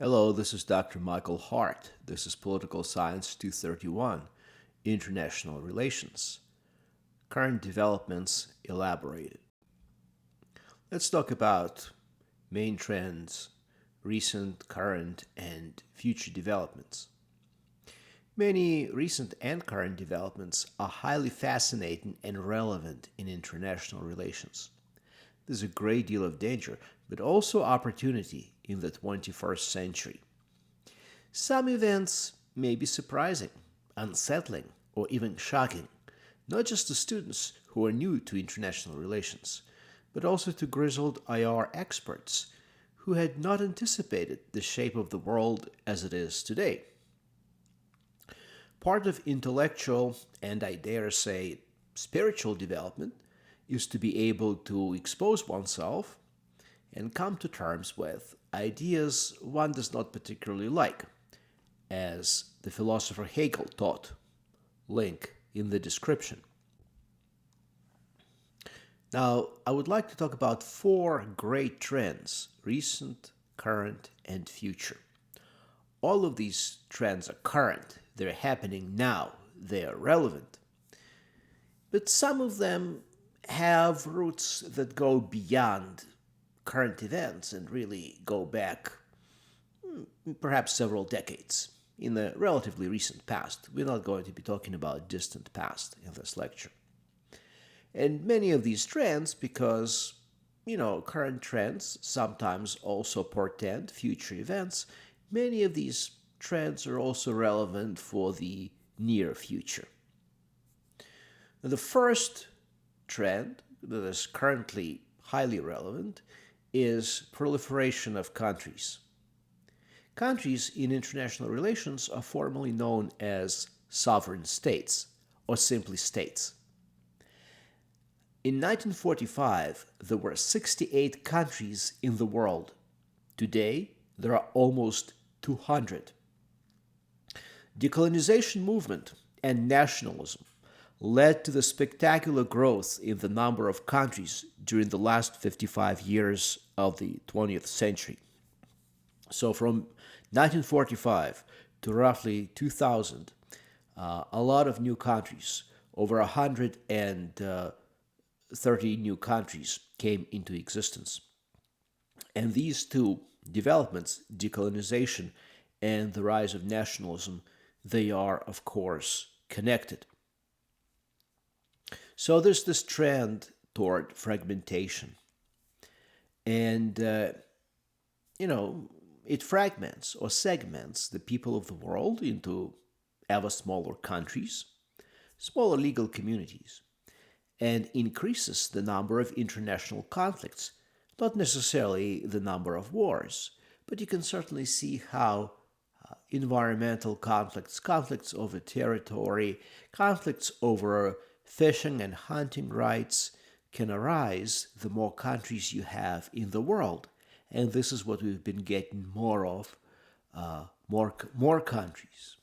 Hello, this is Dr. Michael Hart. This is Political Science 231, International Relations. Current developments elaborated. Let's talk about main trends, recent, current, and future developments. Many recent and current developments are highly fascinating and relevant in international relations. There's a great deal of danger, but also opportunity in the 21st century. Some events may be surprising, unsettling, or even shocking, not just to students who are new to international relations, but also to grizzled IR experts who had not anticipated the shape of the world as it is today. Part of intellectual and, I dare say, spiritual development is to be able to expose oneself and come to terms with ideas one does not particularly like, as the philosopher Hegel taught. Link in the description. Now, I would like to talk about four great trends: recent, current, and future. All of these trends are current, they're happening now, they are relevant. But some of them have roots that go beyond current events and really go back perhaps several decades in the relatively recent past. We're not going to be talking about distant past in this lecture. And many of these trends, because, current trends sometimes also portend future events, many of these trends are also relevant for the near future. Now, the first trend that is currently highly relevant is proliferation of countries. Countries in international relations are formally known as sovereign states, or simply states. In 1945, there were 68 countries in the world. Today, there are almost 200. Decolonization movement and nationalism led to the spectacular growth in the number of countries during the last 55 years of the 20th century. So from 1945 to roughly 2000, a lot of new countries, over 130 new countries came into existence. And these two developments, decolonization and the rise of nationalism, they are, of course, connected. So there's this trend toward fragmentation. And, it fragments or segments the people of the world into ever smaller countries, smaller legal communities, and increases the number of international conflicts, not necessarily the number of wars, but you can certainly see how environmental conflicts, conflicts over territory, conflicts over fishing and hunting rights can arise the more countries you have in the world. And this is what we've been getting more of, more countries.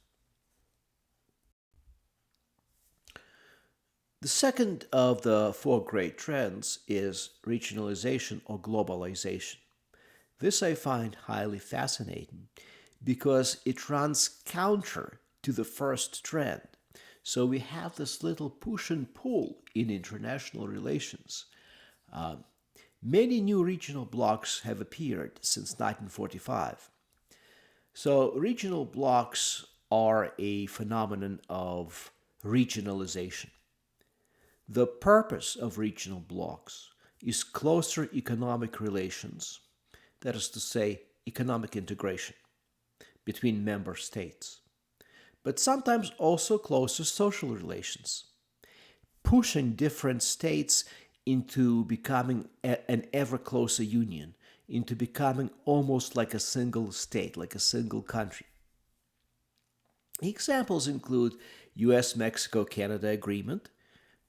The second of the four great trends is regionalization or globalization. This I find highly fascinating because it runs counter to the first trend. So we have this little push and pull in international relations. Many new regional blocs have appeared since 1945. So regional blocs are a phenomenon of regionalization. The purpose of regional blocs is closer economic relations, that is to say, economic integration between member states, but sometimes also closer social relations, pushing different states into becoming an ever closer union, into becoming almost like a single state, like a single country. Examples include US-Mexico-Canada Agreement,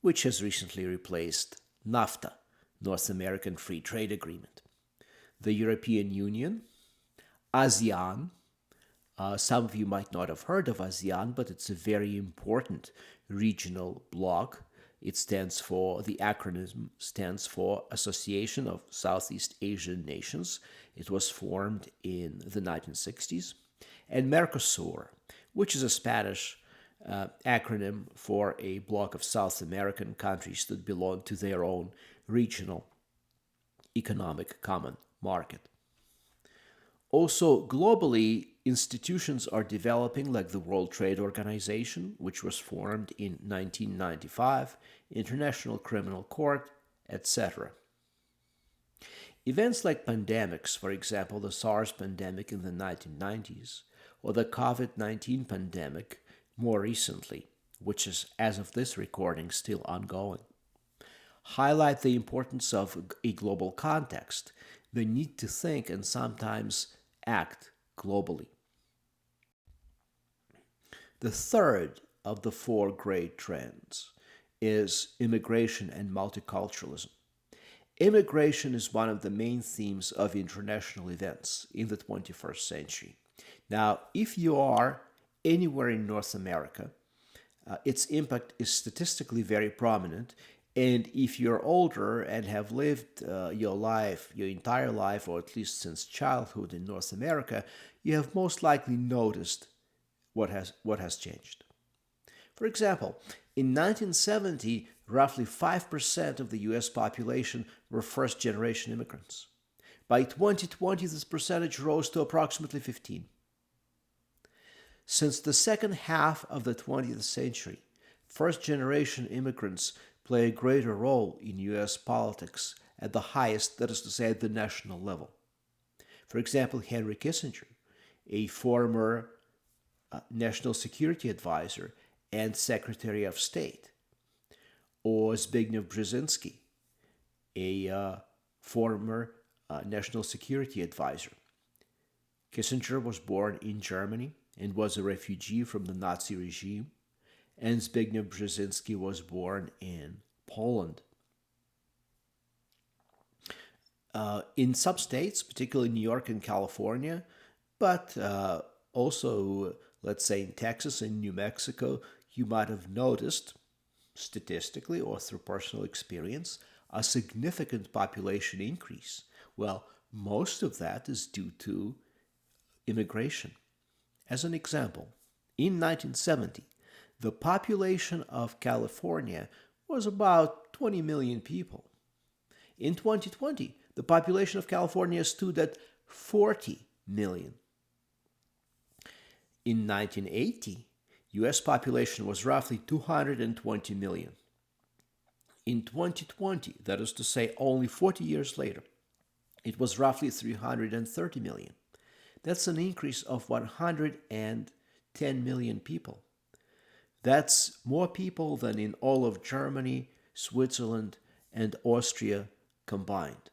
which has recently replaced NAFTA, North American Free Trade Agreement, the European Union, ASEAN. Some of you might not have heard of ASEAN, but it's a very important regional bloc The acronym stands for Association of Southeast Asian Nations. It was formed in the 1960s. And Mercosur, which is a Spanish acronym for a bloc of South American countries that belong to their own regional economic common market. Also, globally, institutions are developing like the World Trade Organization, which was formed in 1995, International Criminal Court, etc. Events like pandemics, for example, the SARS pandemic in the 1990s, or the COVID-19 pandemic more recently, which is, as of this recording, still ongoing, highlight the importance of a global context, the need to think and sometimes act globally. The third of the four great trends is immigration and multiculturalism. Immigration is one of the main themes of international events in the 21st century. Now, if you are anywhere in North America, its impact is statistically very prominent. And if you're older and have lived your entire life, or at least since childhood in North America, you have most likely noticed what has changed. For example, in 1970, roughly 5% of the US population were first-generation immigrants. By 2020, this percentage rose to approximately 15%. Since the second half of the 20th century, first-generation immigrants play a greater role in US politics at the highest, that is to say, at the national level. For example, Henry Kissinger, a former national security advisor and Secretary of State, or Zbigniew Brzezinski, a former national security advisor. Kissinger was born in Germany and was a refugee from the Nazi regime, and Zbigniew Brzezinski was born in Poland. In some states, particularly New York and California, but also, let's say, in Texas and New Mexico, you might have noticed, statistically or through personal experience, a significant population increase. Well, most of that is due to immigration. As an example, in 1970, the population of California was about 20 million people. In 2020, the population of California stood at 40 million. In 1980, US population was roughly 220 million. In 2020, that is to say only 40 years later, it was roughly 330 million. That's an increase of 110 million people. That's more people than in all of Germany, Switzerland, and Austria combined.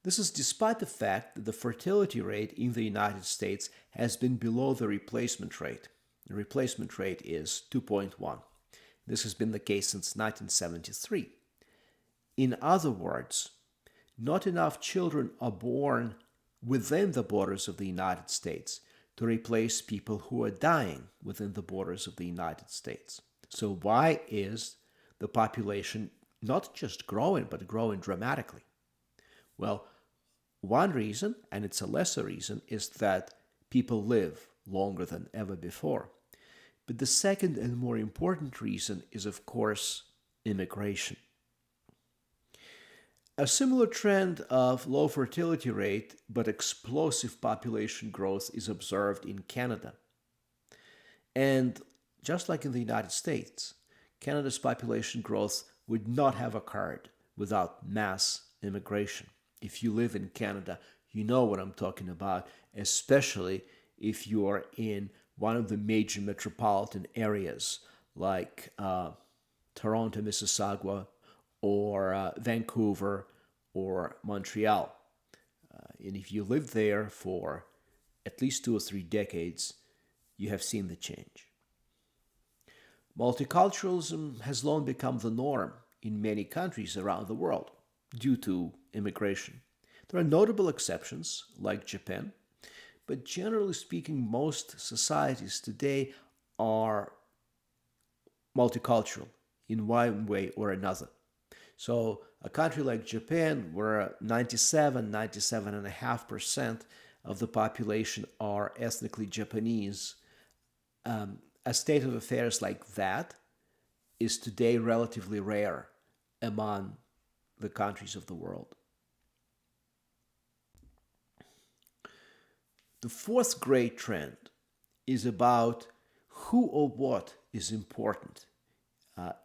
This is despite the fact that the fertility rate in the United States has been below the replacement rate. The replacement rate is 2.1. This has been the case since 1973. In other words, not enough children are born within the borders of the United States to replace people who are dying within the borders of the United States. So why is the population not just growing, but growing dramatically? Well, one reason, and it's a lesser reason, is that people live longer than ever before. But the second and more important reason is, of course, immigration. A similar trend of low fertility rate but explosive population growth is observed in Canada. And just like in the United States, Canada's population growth would not have occurred without mass immigration. If you live in Canada, you know what I'm talking about, especially if you are in one of the major metropolitan areas like Toronto, Mississauga, or Vancouver, or Montreal. And if you live there for at least 2 or 3 decades, you have seen the change. Multiculturalism has long become the norm in many countries around the world due to immigration. There are notable exceptions, like Japan, but generally speaking, most societies today are multicultural in one way or another. So a country like Japan, where 97.5% of the population are ethnically Japanese, a state of affairs like that is today relatively rare among the countries of the world. The fourth great trend is about who or what is important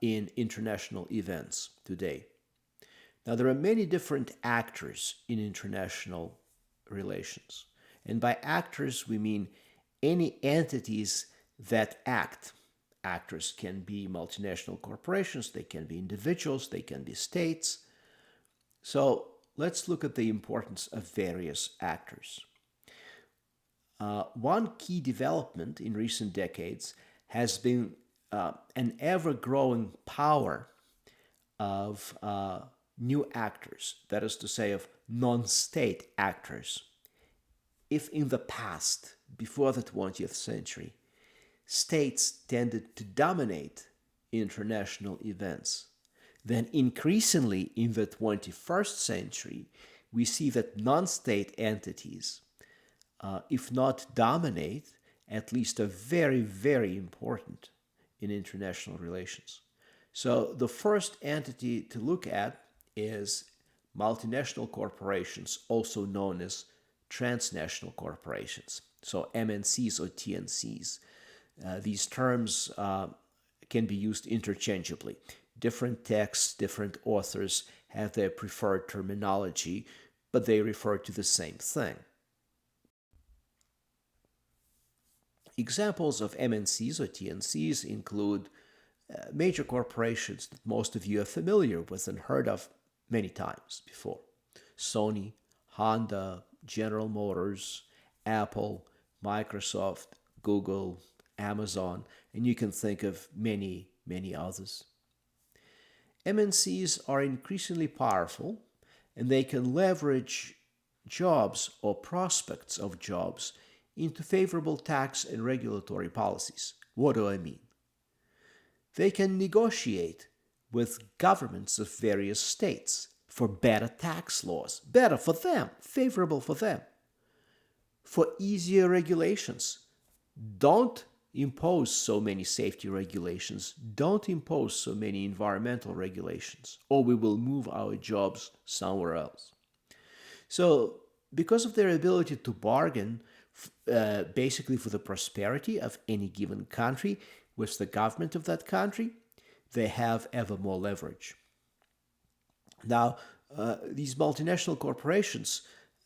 in international events today. Now, there are many different actors in international relations. And by actors, we mean any entities that act. Actors can be multinational corporations, they can be individuals, they can be states. So let's look at the importance of various actors. One key development in recent decades has been an ever-growing power of new actors, that is to say, of non-state actors. If in the past, before the 20th century, states tended to dominate international events, then increasingly in the 21st century, we see that non-state entities, if not dominate, at least are very, very important in international relations. So the first entity to look at is multinational corporations, also known as transnational corporations, so MNCs or TNCs. These terms can be used interchangeably. Different texts, different authors have their preferred terminology, but they refer to the same thing. Examples of MNCs or TNCs include major corporations that most of you are familiar with and heard of many times before. Sony, Honda, General Motors, Apple, Microsoft, Google, Amazon, and you can think of many, many others. MNCs are increasingly powerful, and they can leverage jobs or prospects of jobs into favorable tax and regulatory policies. What do I mean? They can negotiate with governments of various states for better tax laws, better for them, favorable for them, for easier regulations. Don't impose so many safety regulations, don't impose so many environmental regulations, or we will move our jobs somewhere else. So, because of their ability to bargain basically for the prosperity of any given country with the government of that country, they have ever more leverage. Now, these multinational corporations,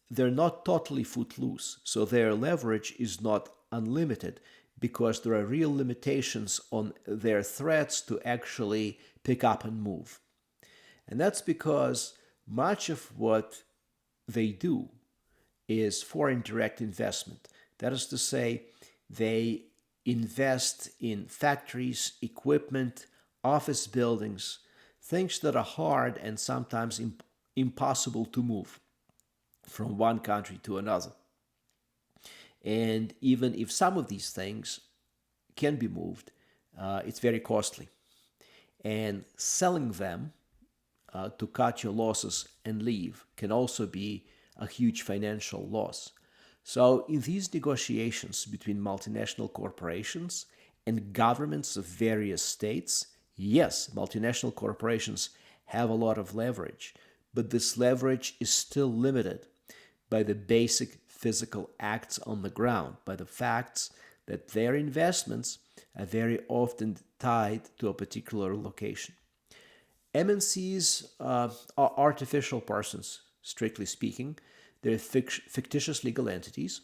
they're not totally footloose, so their leverage is not unlimited because there are real limitations on their threats to actually pick up and move. And that's because much of what they do is foreign direct investment. That is to say, they invest in factories, equipment, office buildings, things that are hard and sometimes impossible to move from one country to another. And even if some of these things can be moved, it's very costly. And selling them to cut your losses and leave can also be a huge financial loss. So in these negotiations between multinational corporations and governments of various states, yes, multinational corporations have a lot of leverage, but this leverage is still limited by the basic physical acts on the ground, by the facts that their investments are very often tied to a particular location. MNCs are artificial persons, strictly speaking. They're fictitious legal entities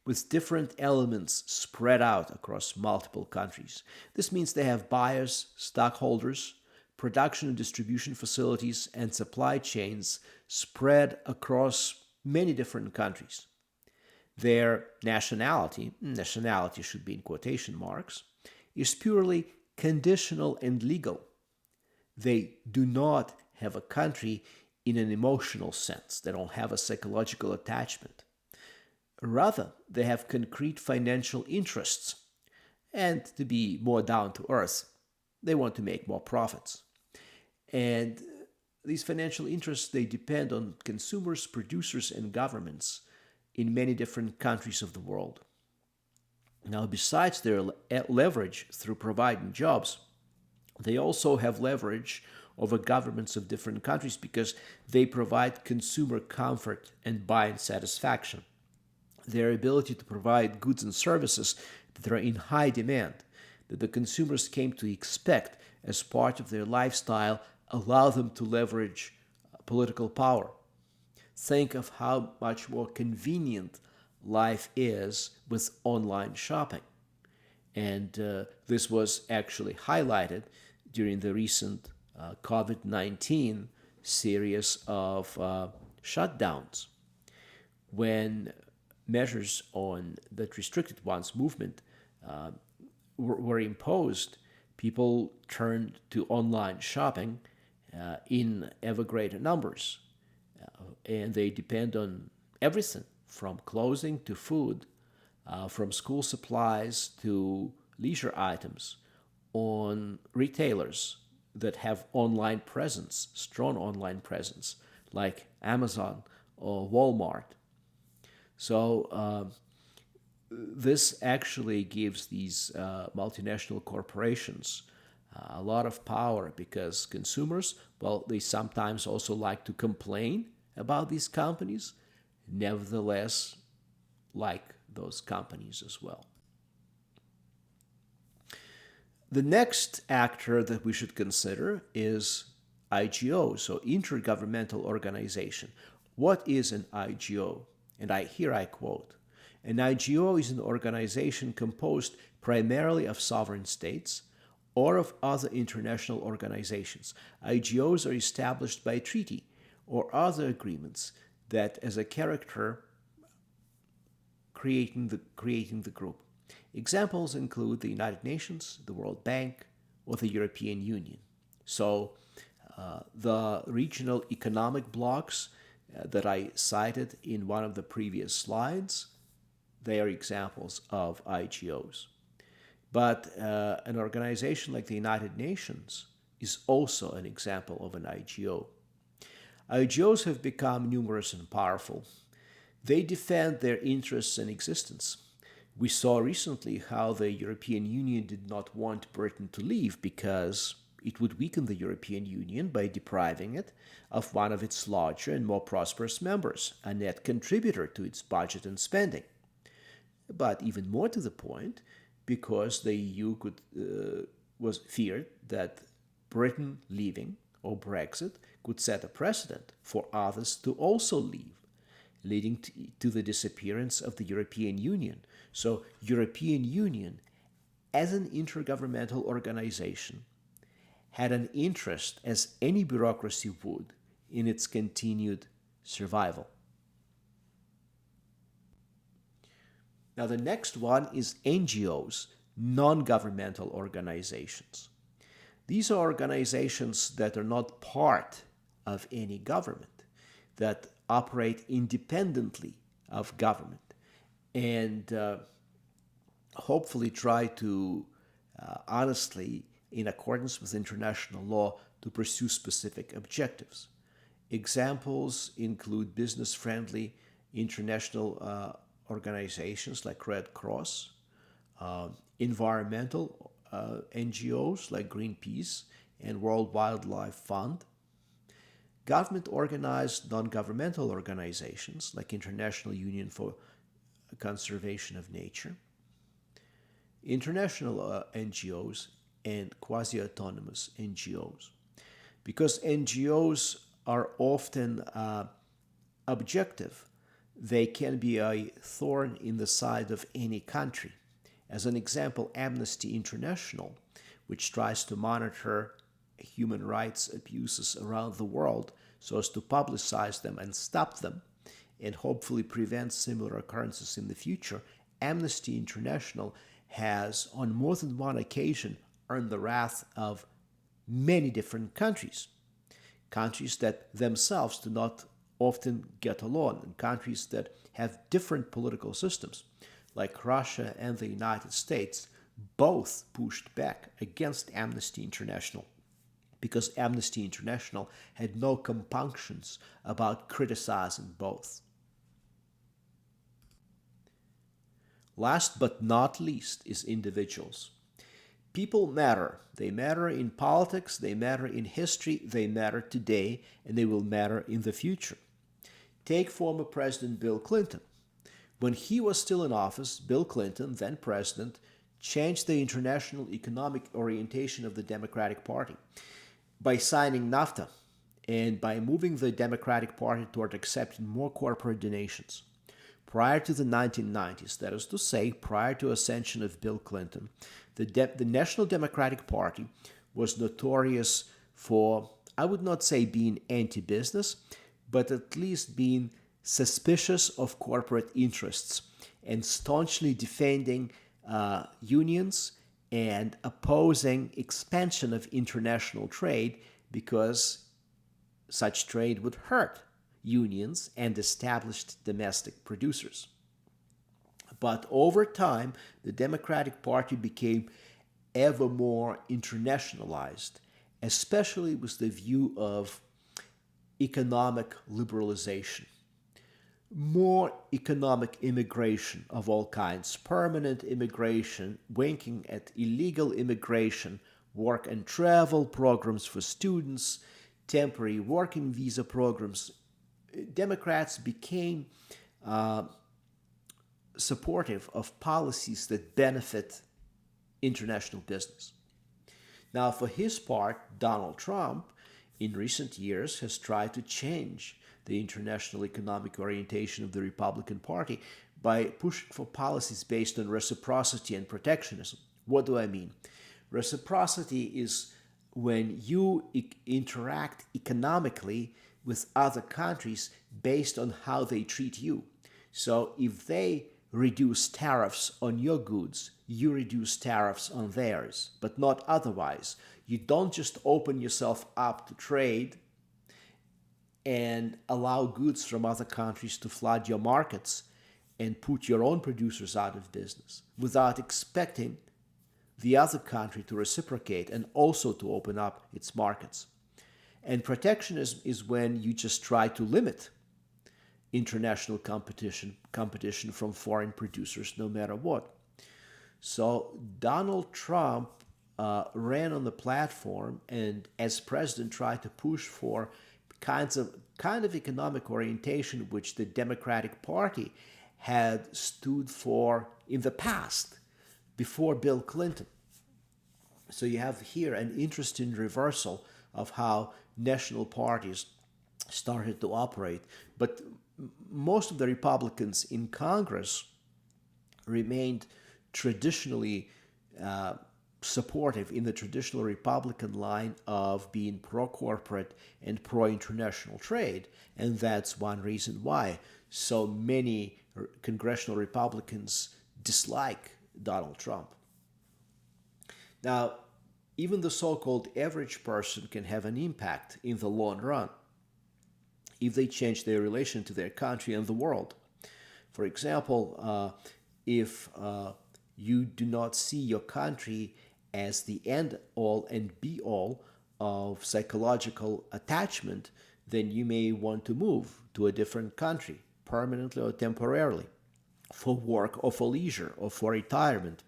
with different elements spread out across multiple countries. This means they have buyers, stockholders, production and distribution facilities, and supply chains spread across many different countries. Their nationality should be in quotation marks, is purely conditional and legal. They do not have a country in an emotional sense. They don't have a psychological attachment. Rather, they have concrete financial interests. And to be more down to earth, They want to make more profits. And these financial interests, they depend on consumers, producers, and governments in many different countries of the world. Now, besides their leverage through providing jobs, they also have leverage over governments of different countries because they provide consumer comfort and buying satisfaction. Their ability to provide goods and services that are in high demand, that the consumers came to expect as part of their lifestyle, allow them to leverage political power. Think of how much more convenient life is with online shopping. And this was actually highlighted during the recent COVID-19 series of shutdowns, when measures on that restricted one's movement were imposed. People turned to online shopping in ever greater numbers, and they depend on everything from clothing to food, from school supplies to leisure items, on retailers that have online presence, strong online presence, like Amazon or Walmart. So this actually gives these multinational corporations a lot of power because consumers, well, they sometimes also like to complain about these companies, nevertheless, like those companies as well. The next actor that we should consider is IGO, so intergovernmental organization. What is an IGO? And here I quote, an IGO is an organization composed primarily of sovereign states or of other international organizations. IGOs are established by treaty or other agreements that as a character creating the group. Examples include the United Nations, the World Bank, or the European Union. So the regional economic blocs that I cited in one of the previous slides, they are examples of IGOs. But an organization like the United Nations is also an example of an IGO. IGOs have become numerous and powerful. They defend their interests and existence. We saw recently how the European Union did not want Britain to leave because it would weaken the European Union by depriving it of one of its larger and more prosperous members, a net contributor to its budget and spending. But even more to the point, because the EU was feared that Britain leaving or Brexit could set a precedent for others to also leave, leading to the disappearance of the European Union. So European Union, as an intergovernmental organization, had an interest, as any bureaucracy would, in its continued survival. Now the next one is NGOs, non-governmental organizations. These are organizations that are not part of any government, that operate independently of government, and hopefully try to honestly, in accordance with international law, to pursue specific objectives. Examples include business-friendly international organizations like Red Cross, environmental NGOs like Greenpeace and World Wildlife Fund, government-organized non-governmental organizations like International Union for Conservation of Nature, international NGOs, and quasi-autonomous NGOs. Because NGOs are often objective, they can be a thorn in the side of any country. As an example, Amnesty International, which tries to monitor human rights abuses around the world so as to publicize them and stop them, and hopefully prevent similar occurrences in the future, Amnesty International has, on more than one occasion, earned the wrath of many different countries. Countries that themselves do not often get along, and countries that have different political systems, like Russia and the United States, both pushed back against Amnesty International because Amnesty International had no compunctions about criticizing both. Last but not least is individuals. People matter. They matter in politics, they matter in history, they matter today, and they will matter in the future. Take former President Bill Clinton. When he was still in office, Bill Clinton, then president, changed the international economic orientation of the Democratic Party by signing NAFTA and by moving the Democratic Party toward accepting more corporate donations. Prior to the 1990s, that is to say, prior to ascension of Bill Clinton, the National Democratic Party was notorious for, I would not say being anti-business, but at least being suspicious of corporate interests and staunchly defending unions and opposing expansion of international trade because such trade would hurt unions and established domestic producers. But over time, the Democratic Party became ever more internationalized, especially with the view of economic liberalization. More economic immigration of all kinds, permanent immigration, winking at illegal immigration, work and travel programs for students, temporary working visa programs. Democrats became supportive of policies that benefit international business. Now, for his part, Donald Trump, in recent years, has tried to change the international economic orientation of the Republican Party by pushing for policies based on reciprocity and protectionism. What do I mean? Reciprocity is when you interact economically with other countries based on how they treat you. So if they reduce tariffs on your goods, you reduce tariffs on theirs, but not otherwise. You don't just open yourself up to trade and allow goods from other countries to flood your markets and put your own producers out of business without expecting the other country to reciprocate and also to open up its markets. And protectionism is when you just try to limit international competition from foreign producers no matter what. So Donald Trump ran on the platform and as president tried to push for kind of economic orientation which the Democratic Party had stood for in the past before Bill Clinton. So you have here an interesting reversal of how national parties started to operate. But most of the Republicans in Congress remained traditionally supportive in the traditional Republican line of being pro-corporate and pro-international trade. And that's one reason why so many congressional Republicans dislike Donald Trump. Now, even the so-called average person can have an impact in the long run if they change their relation to their country and the world. For example, if you do not see your country as the end-all and be-all of psychological attachment, then you may want to move to a different country, permanently or temporarily, for work or for leisure or for retirement.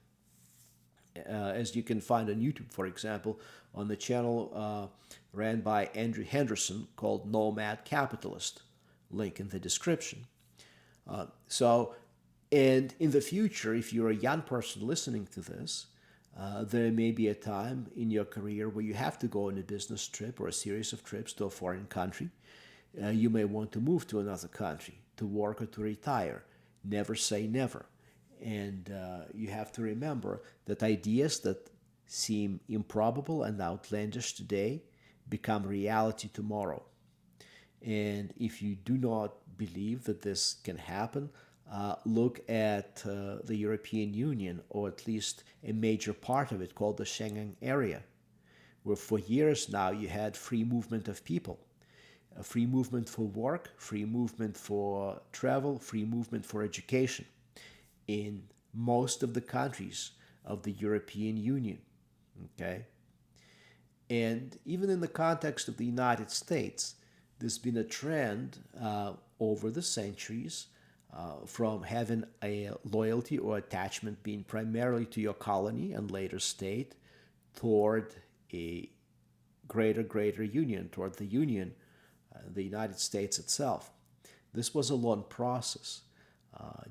As you can find on YouTube, for example, on the channel ran by Andrew Henderson called Nomad Capitalist, link in the description. And in the future, if you're a young person listening to this, there may be a time in your career where you have to go on a business trip or a series of trips to a foreign country. You may want to move to another country to work or to retire. Never say never. And you have to remember that ideas that seem improbable and outlandish today become reality tomorrow. And if you do not believe that this can happen, look at the European Union, or at least a major part of it called the Schengen area, where for years now you had free movement of people. Free movement for work, free movement for travel, free movement for education. In most of the countries of the European Union. Okay? And even in the context of the United States, there's been a trend over the centuries from having a loyalty or attachment being primarily to your colony and later state toward a greater union, toward the union, the United States itself. This was a long process.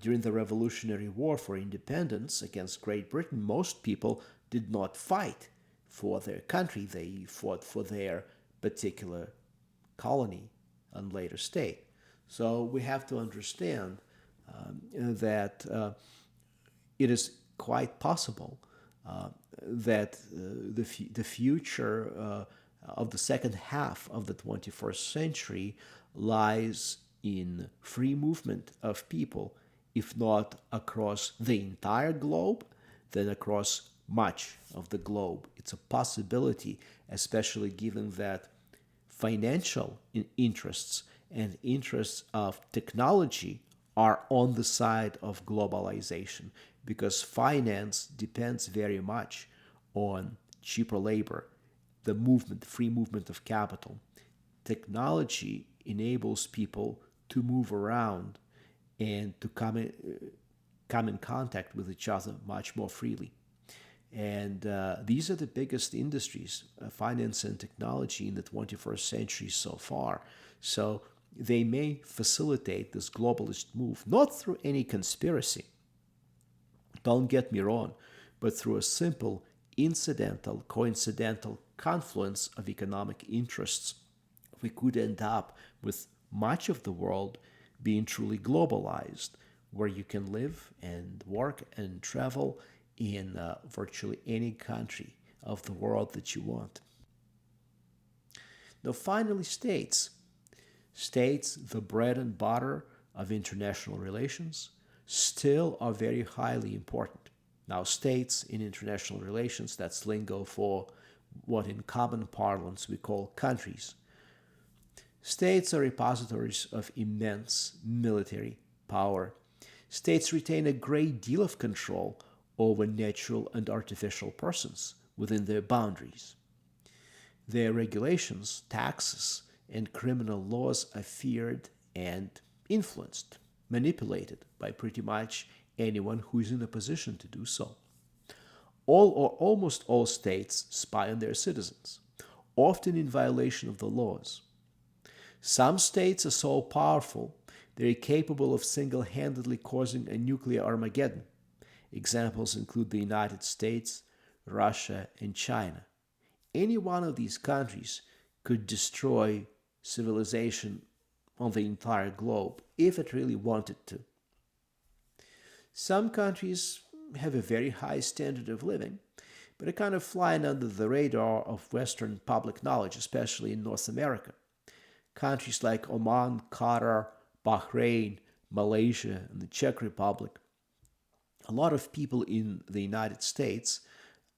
During the Revolutionary War for Independence against Great Britain, most people did not fight for their country. They fought for their particular colony and later state. So we have to understand that it is quite possible that the future of the second half of the 21st century lies in free movement of people, if not across the entire globe, then across much of the globe. It's a possibility, especially given that financial interests and interests of technology are on the side of globalization, because finance depends very much on cheaper labor, the movement, free movement of capital. Technology enables people to move around and to come in contact with each other much more freely. And these are the biggest industries, finance and technology, in the 21st century so far. So they may facilitate this globalist move, not through any conspiracy, don't get me wrong, but through a simple, incidental, coincidental confluence of economic interests. We could end up with much of the world being truly globalized, where you can live and work and travel in virtually any country of the world that you want. Now, finally, states. States, the bread and butter of international relations, still are very highly important. Now, states in international relations, that's lingo for what in common parlance we call countries. States are repositories of immense military power. States retain a great deal of control over natural and artificial persons within their boundaries. Their regulations, taxes, and criminal laws are feared and influenced, manipulated by pretty much anyone who is in a position to do so. All or almost all states spy on their citizens, often in violation of the laws. Some states are so powerful they are capable of single-handedly causing a nuclear Armageddon. Examples include the United States, Russia, and China. Any one of these countries could destroy civilization on the entire globe if it really wanted to. Some countries have a very high standard of living, but are kind of flying under the radar of Western public knowledge, especially in North America. Countries like Oman, Qatar, Bahrain, Malaysia, and the Czech Republic. A lot of people in the United States,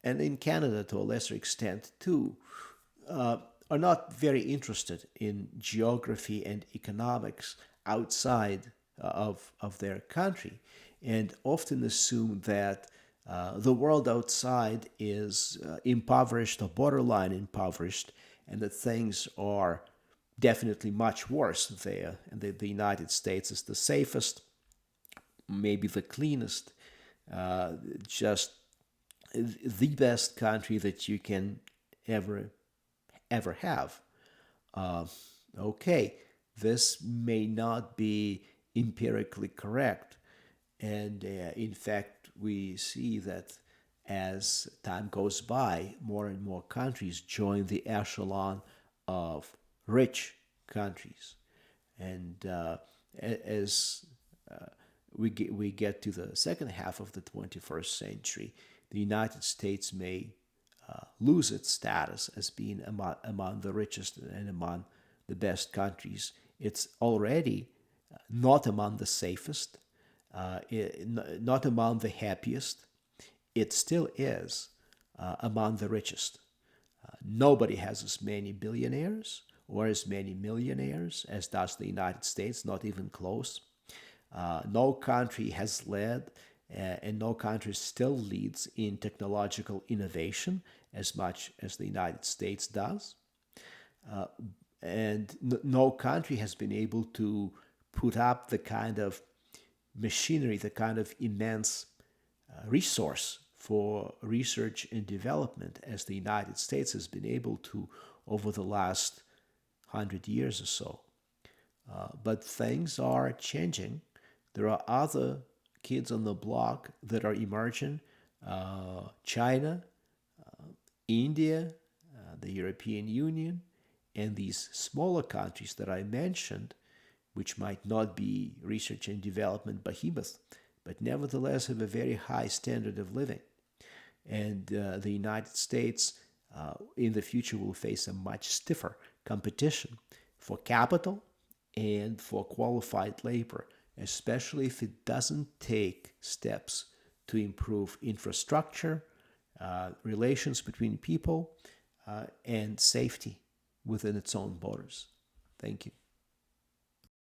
and in Canada to a lesser extent too, are not very interested in geography and economics outside of their country, and often assume that the world outside is impoverished or borderline impoverished, and that things are definitely much worse there, and that the United States is the safest, maybe the cleanest, just the best country that you can ever have. Okay, this may not be empirically correct, and in fact we see that as time goes by, more and more countries join the echelon of rich countries, and as we get to the second half of the 21st century, the United States may lose its status as being among the richest and among the best countries. It's already not among the safest, not among the happiest. It still is among the richest. Nobody has as many billionaires or as many millionaires as does the United States, not even close. No country has led and no country still leads in technological innovation as much as the United States does. And no country has been able to put up the kind of machinery, the kind of immense resource for research and development as the United States has been able to over the last 100 years or so. But things are changing. There are other kids on the block that are emerging. China, India, the European Union, and these smaller countries that I mentioned, which might not be research and development behemoths, but nevertheless have a very high standard of living. And the United States in the future will face a much stiffer competition for capital and for qualified labor, especially if it doesn't take steps to improve infrastructure, relations between people, and safety within its own borders. Thank you.